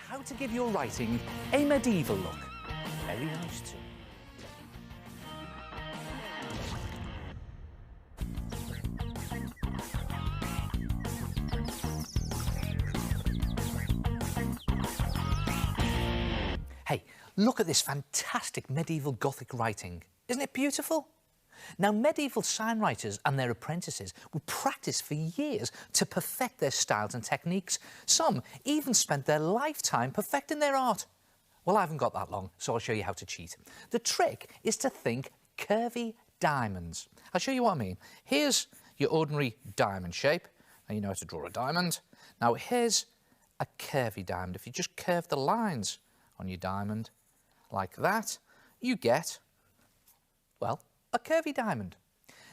how to give your writing a medieval look. Very nice too. Hey, look at this fantastic medieval Gothic writing. Isn't it beautiful? Now, medieval signwriters and their apprentices would practice for years to perfect their styles and techniques. Some even spent their lifetime perfecting their art. Well, I haven't got that long, so I'll show you how to cheat. The trick is to think curvy diamonds. I'll show you what I mean. Here's your ordinary diamond shape. Now you know how to draw a diamond. Now here's a curvy diamond. If you just curve the lines on your diamond like that, you get, well, a curvy diamond.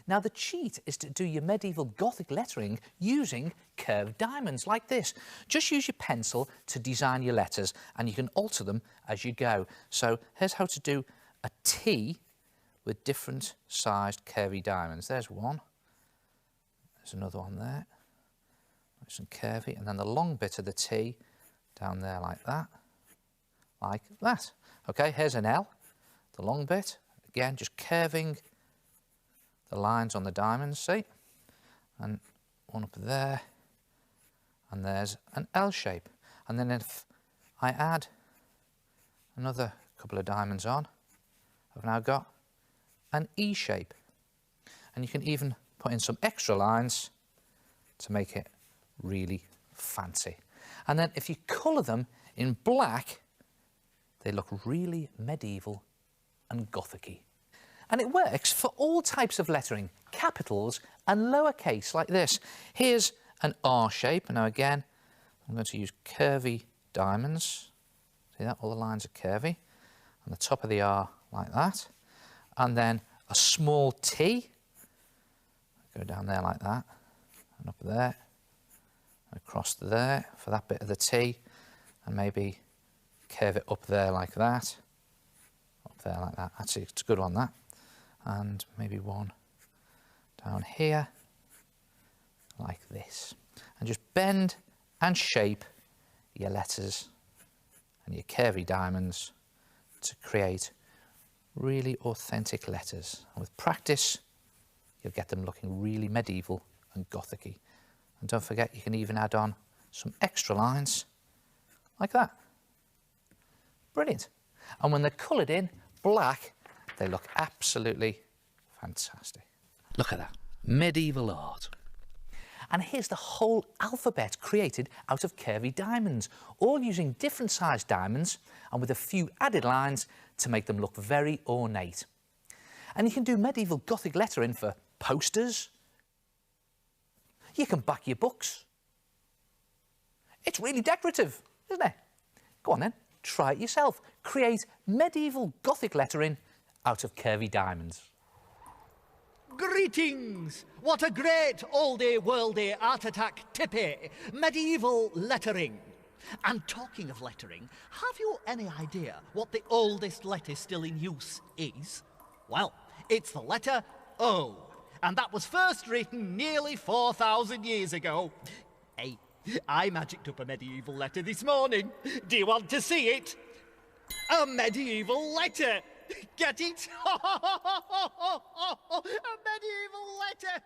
Now the cheat is to do your medieval Gothic lettering using curved diamonds like this. Just use your pencil to design your letters and you can alter them as you go. So here's how to do a T with different sized curvy diamonds. There's one, there's another one there, nice and curvy, and then the long bit of the T down there like that. Okay, here's an L, the long bit, again just curving the lines on the diamonds, see? And one up there, and there's an L shape. And then if I add another couple of diamonds on, I've now got an E shape. And you can even put in some extra lines to make it really fancy. And then if you colour them in black, they look really medieval and Gothic-y. And it works for all types of lettering, capitals and lowercase like this. Here's an R shape. Now again, I'm going to use curvy diamonds. See that? All the lines are curvy. And the top of the R like that. And then a small T. Go down there like that. And up there. Across there for that bit of the T. And maybe curve it up there like that. Up there like that. Actually, it's a good one, that. And maybe one down here like this. And just bend and shape your letters and your curvy diamonds to create really authentic letters. And with practice, you'll get them looking really medieval and Gothic-y. And don't forget, you can even add on some extra lines like that. Brilliant. And when they're coloured in black, they look absolutely fantastic. Look at that, medieval art. And here's the whole alphabet created out of curvy diamonds, all using different sized diamonds and with a few added lines to make them look very ornate. And you can do medieval Gothic lettering for posters. You can back your books. It's really decorative, isn't it? Go on then, try it yourself. Create medieval Gothic lettering out of curvy diamonds. Greetings! What a great all-day, world-day art attack tippy! Medieval lettering. And talking of lettering, have you any idea what the oldest letter still in use is? Well, it's the letter O. And that was first written nearly 4,000 years ago. Hey, I magicked up a medieval letter this morning. Do you want to see it? A medieval letter! Get it? A medieval letter!